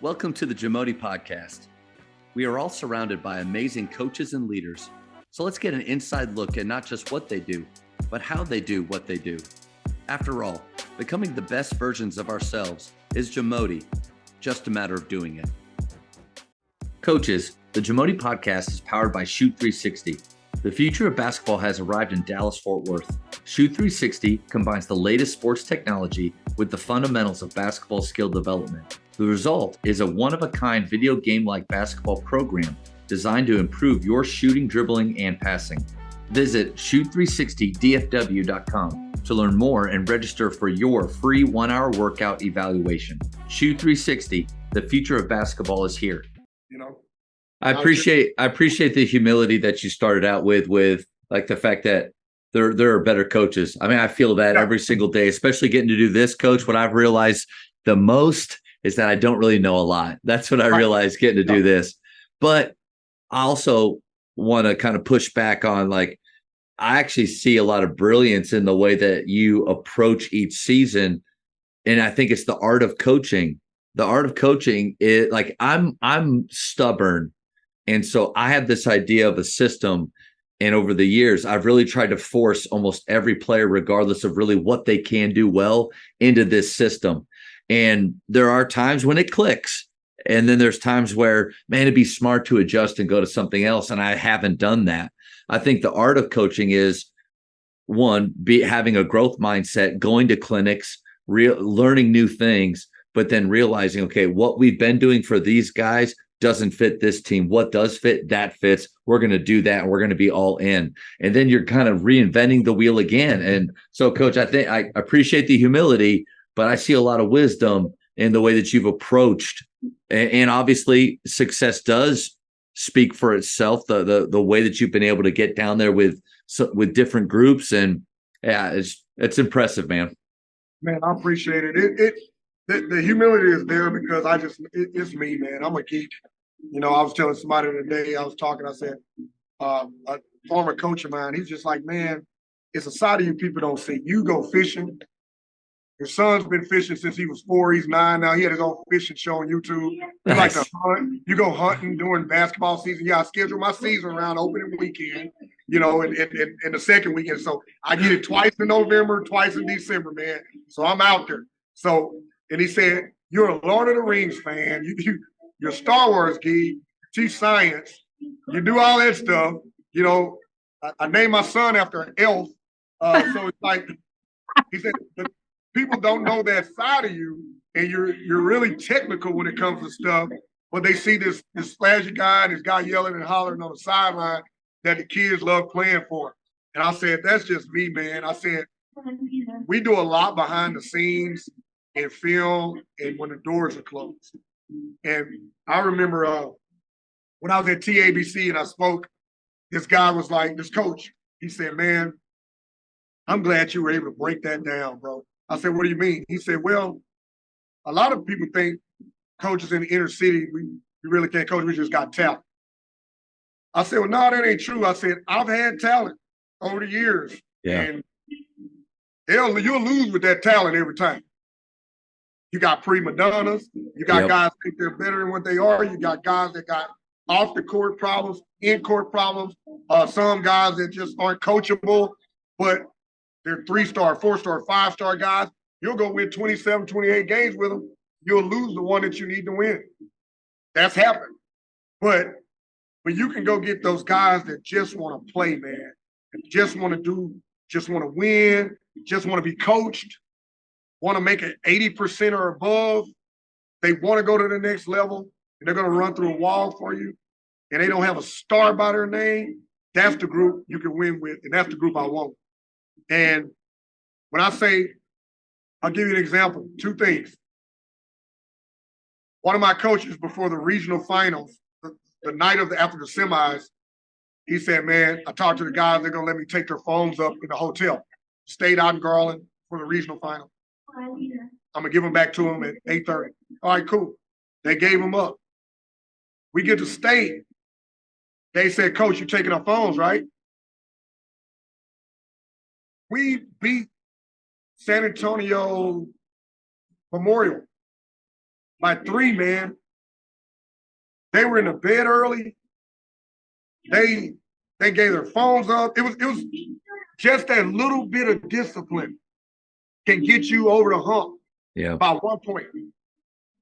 Welcome to the JAMODI podcast. We are all surrounded by amazing coaches and leaders. So let's get an inside look at not just what they do, but how they do what they do. After all, becoming the best versions of ourselves is JAMODI, just a matter of doing it. Coaches, the JAMODI podcast is powered by Shoot 360. The future of basketball has arrived in Dallas-Fort Worth. Shoot 360 combines the latest sports technology with the fundamentals of basketball skill development. The result is a one-of-a-kind video game-like basketball program designed to improve your shooting, dribbling, and passing. Visit shoot360dfw.com to learn more and register for your free 1-hour workout evaluation. Shoot 360, the future of basketball is here. I appreciate the humility that you started out with like the fact that there are better coaches. I mean, I feel that every single day, especially getting to do this, Coach. What I've realized the most is that I don't really know a lot. That's what I realized getting to do this. But I also want to kind of push back on, like, I actually see a lot of brilliance in the way that you approach each season. And I think it's the art of coaching. The art of coaching is like, I'm stubborn. And so I have this idea of a system. And over the years, I've really tried to force almost every player, regardless of really what they can do well, into this system. And there are times when it clicks. And then there's times where, man, it'd be smart to adjust and go to something else. And I haven't done that. I think the art of coaching is, one, having a growth mindset, going to clinics, learning new things, but then realizing, okay, what we've been doing for these guys doesn't fit this team. What does fit, that fits. We're going to do that, and we're going to be all in. And then you're kind of reinventing the wheel again. And so, Coach, I think I appreciate the humility, but I see a lot of wisdom in the way that you've approached. And obviously, success does speak for itself. The way that you've been able to get down there with different groups, and yeah, it's impressive, man. Man, I appreciate it. The humility is there because it's me, man. I'm a geek. I was telling somebody today, I said, a former coach of mine, he's just like, man, it's a side of you people don't see. You go fishing. Your son's been fishing since he was 4. He's 9 now. He had his own fishing show on YouTube. You like to hunt. You go hunting during basketball season. Yeah, I schedule my season around opening weekend, and the second weekend. So I get it twice in November, twice in December, man. So I'm out there. So, and he said, you're a Lord of the Rings fan. You're Star Wars geek. You teach science. You do all that stuff. I named my son after an elf. So it's like, he said, people don't know that side of you, and you're really technical when it comes to stuff, but they see this flashy guy and this guy yelling and hollering on the sideline that the kids love playing for. And I said, that's just me, man. I said, we do a lot behind the scenes in film and when the doors are closed. And I remember when I was at TABC and I spoke, this guy was like, this coach, he said, man, I'm glad you were able to break that down, bro. I said, what do you mean? He said, well, a lot of people think coaches in the inner city, we really can't coach, we just got talent. I said, well, no, that ain't true. I said, I've had talent over the years. Yeah. And you'll lose with that talent every time. You got prima donnas. You got guys think they're better than what they are. You got guys that got off the court problems, in court problems. Some guys that just aren't coachable, but they're 3-star, 4-star, 5-star guys. You'll go win 27, 28 games with them. You'll lose the one that you need to win. That's happened. But you can go get those guys that just want to play, man. Just want to win, just want to be coached, want to make it 80% or above. They want to go to the next level, and they're going to run through a wall for you, and they don't have a star by their name. That's the group you can win with, and that's the group I want. And when I say, I'll give you an example, 2 things. One of my coaches before the regional finals, the night after the semis, he said, man, I talked to the guys, they're going to let me take their phones up in the hotel. Stayed out in Garland for the regional final. I'm going to give them back to them at 8:30. All right, cool. They gave them up. We get to state. They said, Coach, you're taking our phones, right? We beat San Antonio Memorial by 3, man. They were in the bed early. They gave their phones up. It was just that little bit of discipline can get you over the hump by 1 point.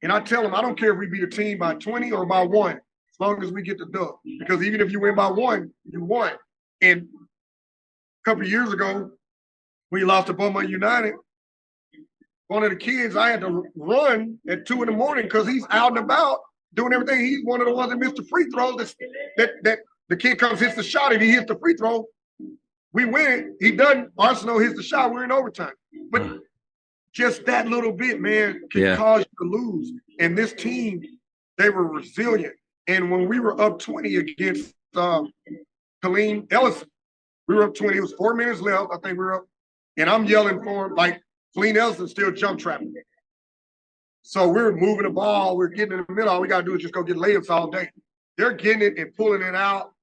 And I tell them, I don't care if we beat a team by 20 or by 1, as long as we get the dub. Because even if you win by 1, you won. And a couple of years ago, we lost to Beaumont United. One of the kids, I had to run at 2 a.m. because he's out and about doing everything. He's one of the ones that missed the free throws. That the kid comes, hits the shot, and he hits the free throw. We win. He doesn't. Arsenal hits the shot. We're in overtime. But just that little bit, man, can cause you to lose. And this team, they were resilient. And when we were up 20 against Colleen Ellison, we were up 20. It was 4 minutes left. I think we were up. And I'm yelling for him like Colleen Ellison still jump trapping. So we're moving the ball. We're getting in the middle. All we got to do is just go get layups all day. They're getting it and pulling it out.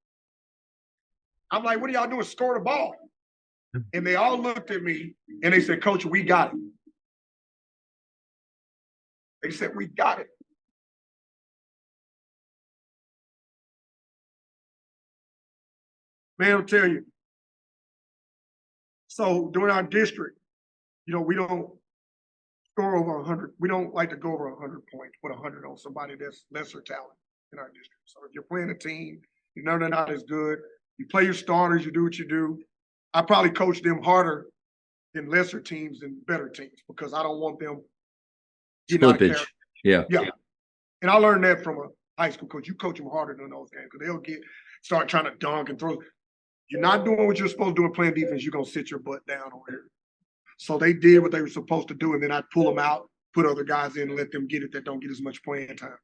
I'm like, what are y'all doing? Score the ball. And they all looked at me and they said, Coach, we got it. They said, we got it. Man, I'll tell you. So during our district, we don't score over 100. We don't like to go over 100 points, put 100 on somebody that's lesser talent in our district. So if you're playing a team, you know they're not as good. You play your starters, you do what you do. I probably coach them harder than lesser teams than better teams because I don't want them getting out there. Yeah. And I learned that from a high school coach. You coach them harder than those games because they'll start trying to dunk and throw. You're not doing what you're supposed to do in playing defense. You're going to sit your butt down over here. So they did what they were supposed to do, and then I'd pull them out, put other guys in, and let them get it that don't get as much playing time.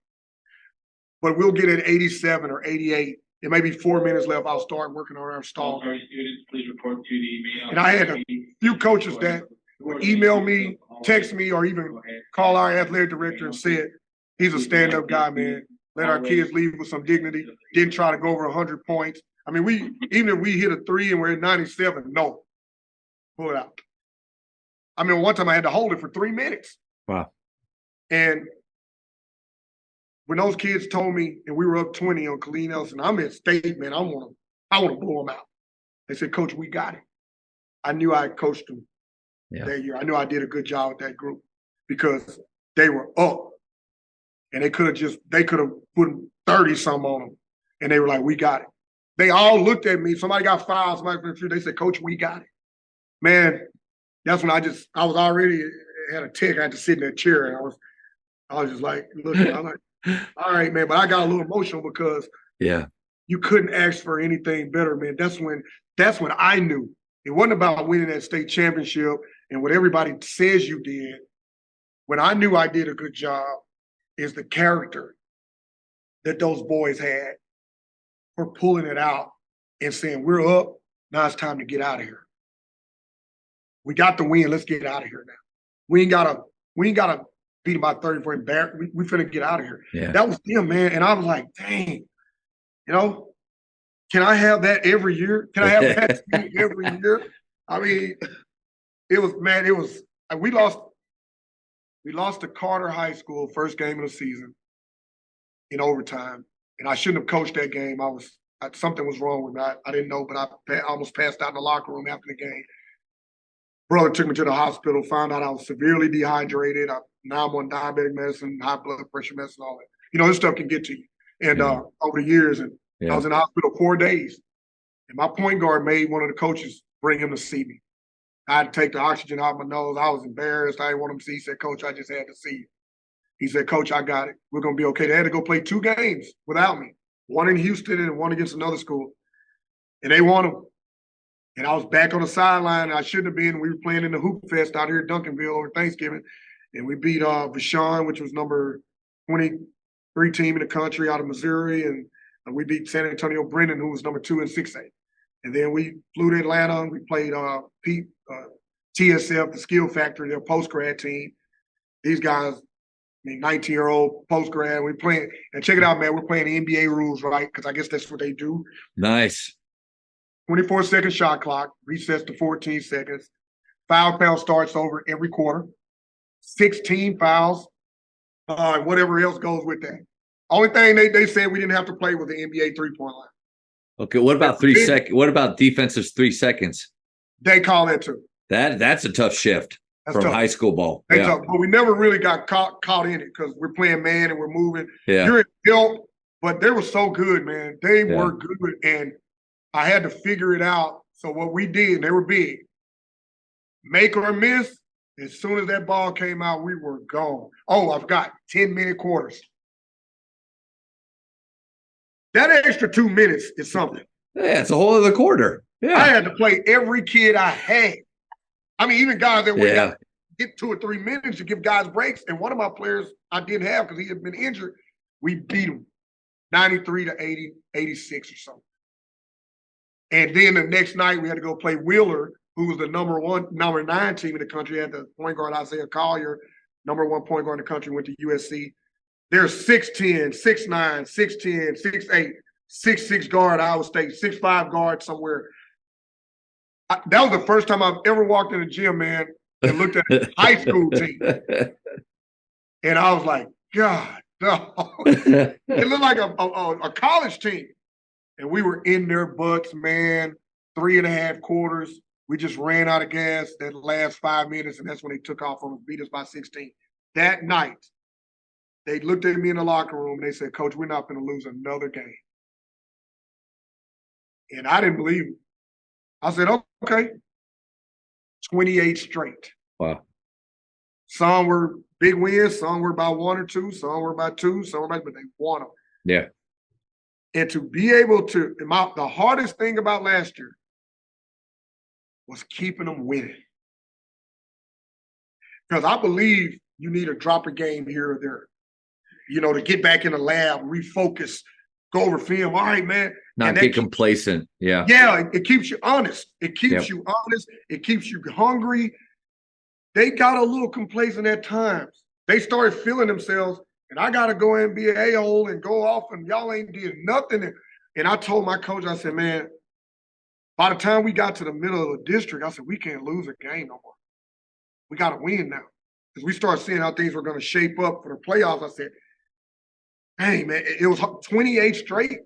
But we'll get at 87 or 88. It may be 4 minutes left. I'll start working on our stall. Students, please report to the main. And I had a few coaches that would email me, text me, or even call our athletic director and said, he's a stand-up guy, man. Let our kids leave with some dignity. Didn't try to go over 100 points. I mean, even if we hit a 3 and we're at 97, no. Pull it out. I mean, one time I had to hold it for 3 minutes. Wow. And when those kids told me, and we were up 20 on Colleen Ellison, I'm at state, man, I want to blow them out. They said, Coach, we got it. I knew I coached them that year. I knew I did a good job with that group because they were up. And they could have put 30-some on them. And they were like, we got it. They all looked at me. Somebody got fouled. Somebody got they said, Coach, we got it. Man, that's when I was already had a tick. I had to sit in that chair. And I was just like, look, I'm like, all right, man. But I got a little emotional because you couldn't ask for anything better, man. That's when I knew. It wasn't about winning that state championship and what everybody says you did. When I knew I did a good job is the character that those boys had for pulling it out and saying, we're up, now it's time to get out of here. We got the win, let's get out of here now. We ain't gotta beat them by 30 for embarrassment. We finna get out of here. Yeah. That was them, man. And I was like, dang, can I have that every year? Can I have that every year? I mean, we lost to Carter High School first game of the season in overtime. And I shouldn't have coached that game. Something was wrong with me. I didn't know, but I almost passed out in the locker room after the game. Brother took me to the hospital, found out I was severely dehydrated. Now I'm on diabetic medicine, high blood pressure medicine, all that. This stuff can get to you. And over the years, and I was in the hospital 4 days. And my point guard made one of the coaches bring him to see me. I had to take the oxygen out of my nose. I was embarrassed. I didn't want him to see. He said, Coach, I just had to see you. He said, Coach, I got it. We're going to be okay. They had to go play 2 games without me, one in Houston and one against another school. And they won them. And I was back on the sideline. I shouldn't have been. We were playing in the Hoop Fest out here at Duncanville over Thanksgiving. And we beat Vashon, which was number 23 team in the country out of Missouri. And we beat San Antonio Brennan, who was number 2 in 6A. And then we flew to Atlanta. We played TSF, the Skill Factory, their post-grad team. These guys, 19-year-old post-grad. We playing, and check it out, man. We're playing the NBA rules, right? Because I guess that's what they do. Nice. 24-second shot clock, resets to 14 seconds. Foul count starts over every quarter. 16 fouls, and whatever else goes with that. Only thing they said we didn't have to play was the NBA 3-point line. Okay, what about 3 seconds? What about defensive 3 seconds? They call that too. That's a tough shift from tough. high school ball. That's tough. But we never really got caught in it because we're playing man and we're moving. Yeah. You're in help, but they were so good, man. They were good, and I had to figure it out. So what we did, they were big. Make or miss, as soon as that ball came out, we were gone. Oh, I forgot, 10-minute quarters. That extra 2 minutes is something. Yeah, it's a whole other quarter. Yeah. I had to play every kid I had. I mean, even guys that would get 2 or 3 minutes to give guys breaks. And one of my players I didn't have because he had been injured, we beat him 93 to 80, 86 or something. And then the next night we had to go play Wheeler, who was the number 9 team in the country. Had the point guard Isaiah Collier, number 1 point guard in the country, went to USC. They're 6'10", 6'9", 6'10", 6'8", 6'6" guard, Iowa State, 6'5" guard somewhere. That was the first time I've ever walked in the gym, man, and looked at a high school team. And I was like, God, no. It looked like a college team. And we were in their butts, man, 3.5 quarters. We just ran out of gas that last 5 minutes, and that's when they took off on us, beat us by 16. That night, they looked at me in the locker room, and they said, Coach, we're not going to lose another game. And I didn't believe it. I said, okay. 28 straight. Wow. Some were big wins, some were by 1 or 2, some were by 2, some were by, but they won them. Yeah. And to be able to, the hardest thing about last year was keeping them winning. Because I believe you need a drop a game here or there, to get back in the lab, refocus, go over film. All right, man. Not get complacent. Yeah. Yeah, it keeps you honest. It keeps you honest. It keeps you hungry. They got a little complacent at times. They started feeling themselves, and I got to go and be an a-hole and go off, and y'all ain't did nothing. And I told my coach, I said, man, by the time we got to the middle of the district, I said, we can't lose a game no more. We got to win now. Because we started seeing how things were going to shape up for the playoffs. I said, hey, man, it was 28 straight.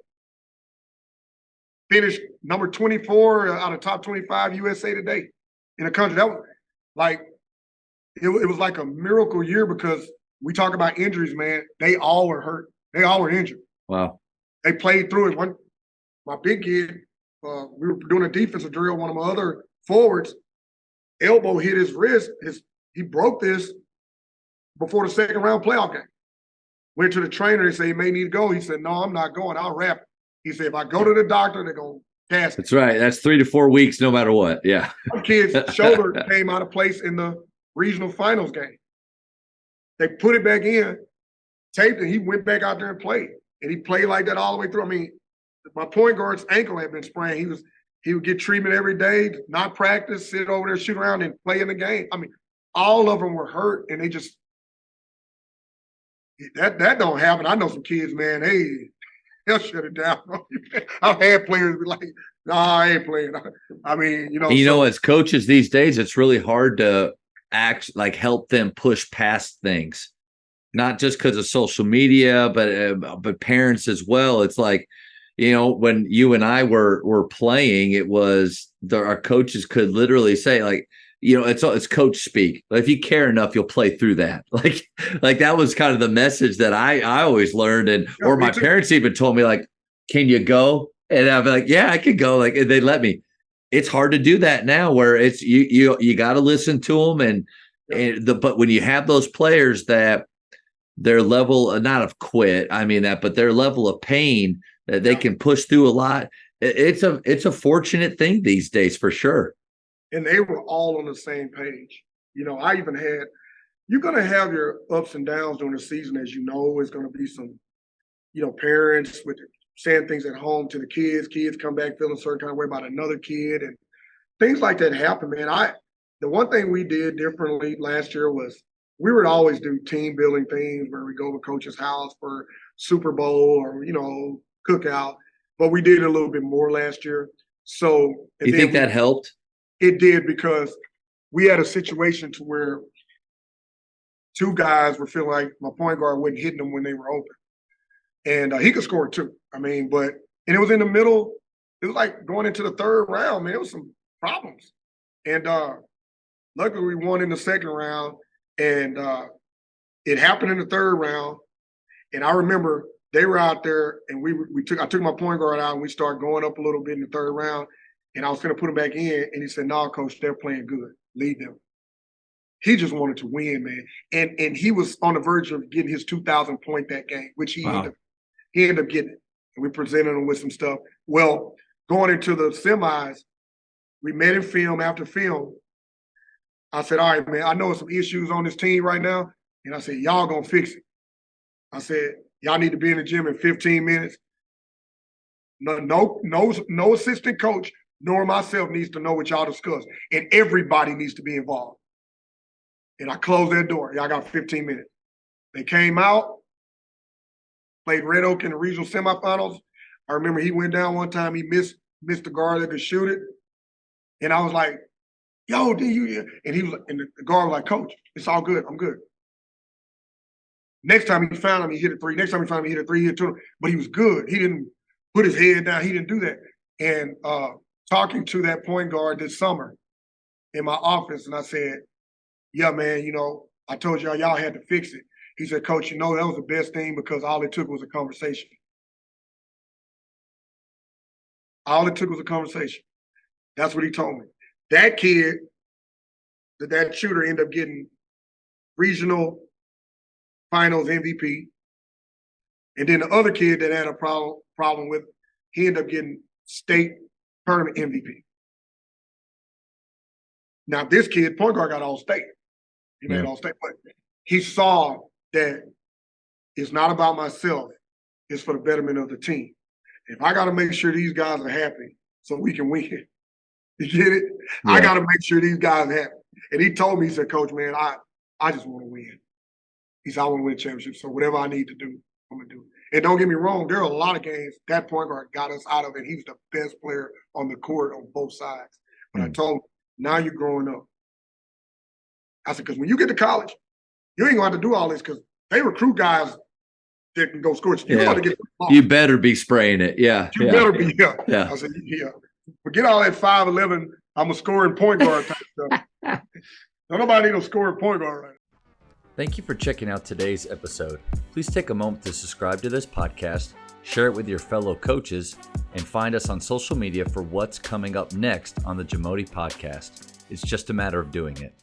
Finished number 24 out of top 25 USA Today in the country. That was like, it was like a miracle year because we talk about injuries, man. They all were hurt. They all were injured. Wow. They played through it. My big kid, we were doing a defensive drill. One of my other forwards, elbow hit his wrist. He broke this before the second round playoff game. Went to the trainer. They said, he may need to go. He said, no, I'm not going. I'll wrap it. He said, if I go to the doctor, they're going to cast it. That's right. That's 3 to 4 weeks, no matter what. Yeah. My kid's shoulder came out of place in the regional finals game. They put it back in, taped it. He went back out there and played. And he played like that all the way through. I mean, my point guard's ankle had been sprained. He would get treatment every day, not practice, sit over there, shoot around, and play in the game. I mean, all of them were hurt, and they just that don't happen. I know some kids, man. Hey, they'll shut it down. I've had players be like, "No, I ain't playing." I mean, as coaches these days, it's really hard to help them push past things, not just because of social media, but parents as well. It's like, when you and I were playing, it was our coaches could literally say, like, it's coach speak. If you care enough, you'll play through that. Like that was kind of the message that I always learned, or my parents even told me, like, can you go? And I'd be like, yeah, I could go. Like, they let me. It's hard to do that now, where it's you got to listen to them, but when you have those players that their level not of quit, I mean that, but their level of pain that they can push through a lot. It's a fortunate thing these days for sure. And they were all on the same page. I even had, you're going to have your ups and downs during the season, as you know. It's going to be some, parents with saying things at home to the kids. Kids come back feeling a certain kind of way about another kid, and things like that happen, man. The one thing we did differently last year was we would always do team building things where we go to coach's house for Super Bowl or, cookout, but we did a little bit more last year. So you think that helped? It did, because we had a situation to where 2 guys were feeling like my point guard wasn't hitting them when they were open. And he could score too. And it was in the middle. It was like going into the third round, man. It was some problems. And luckily we won in the second round. And it happened in the third round. And I remember they were out there, and I took my point guard out, and we started going up a little bit in the third round. And I was going to put him back in, and he said, "No, coach, they're playing good. Lead them." He just wanted to win, man. And he was on the verge of getting his 2,000 point that game, which he ended up getting it. And we presented him with some stuff. Well, going into the semis, we met in film after film. I said, "All right, man, I know some issues on this team right now." And I said, "Y'all gonna fix it." I said, "Y'all need to be in the gym in 15 minutes. No assistant coach nor myself needs to know what y'all discuss. And everybody needs to be involved." And I closed that door. Y'all got 15 minutes. They came out, played Red Oak in the regional semifinals. I remember he went down one time. He missed the guard that could shoot it. And I was like, "Yo, and the guard was like, "Coach, it's all good. I'm good." Next time he found him, he hit a three. Next time he found him, he hit a three, he hit two. But he was good. He didn't put his head down. He didn't do that. And talking to that point guard this summer in my office, and I said, "Yeah, man, I told y'all had to fix it." He said, "Coach, that was the best thing because all it took was a conversation." All it took was a conversation. That's what he told me. That kid, that shooter, ended up getting regional finals MVP. And then the other kid that had a problem with, he ended up getting state tournament MVP. Now this kid, point guard, got all state. He made all state, but he saw that it's not about myself, it's for the betterment of the team. If I got to make sure these guys are happy so we can win, you get it? Yeah. I got to make sure these guys are happy. And he told me, he said, "Coach, man, I just want to win." He said, "I want to win a championship, so whatever I need to do, I'm going to do it." And don't get me wrong, there are a lot of games that point guard got us out of it. He was the best player on the court on both sides. But I told him, "Now you're growing up." I said, because when you get to college, you ain't going to have to do all this because they recruit guys that can go score. You got to get You better be spraying it. Yeah. You better be. Yeah. I said, "Yeah. Forget all that 5'11", I'm a scoring point guard type stuff." Don't nobody need a scoring point guard right now. Thank you for checking out today's episode. Please take a moment to subscribe to this podcast, share it with your fellow coaches, and find us on social media for what's coming up next on the JAMODI podcast. It's just a matter of doing it.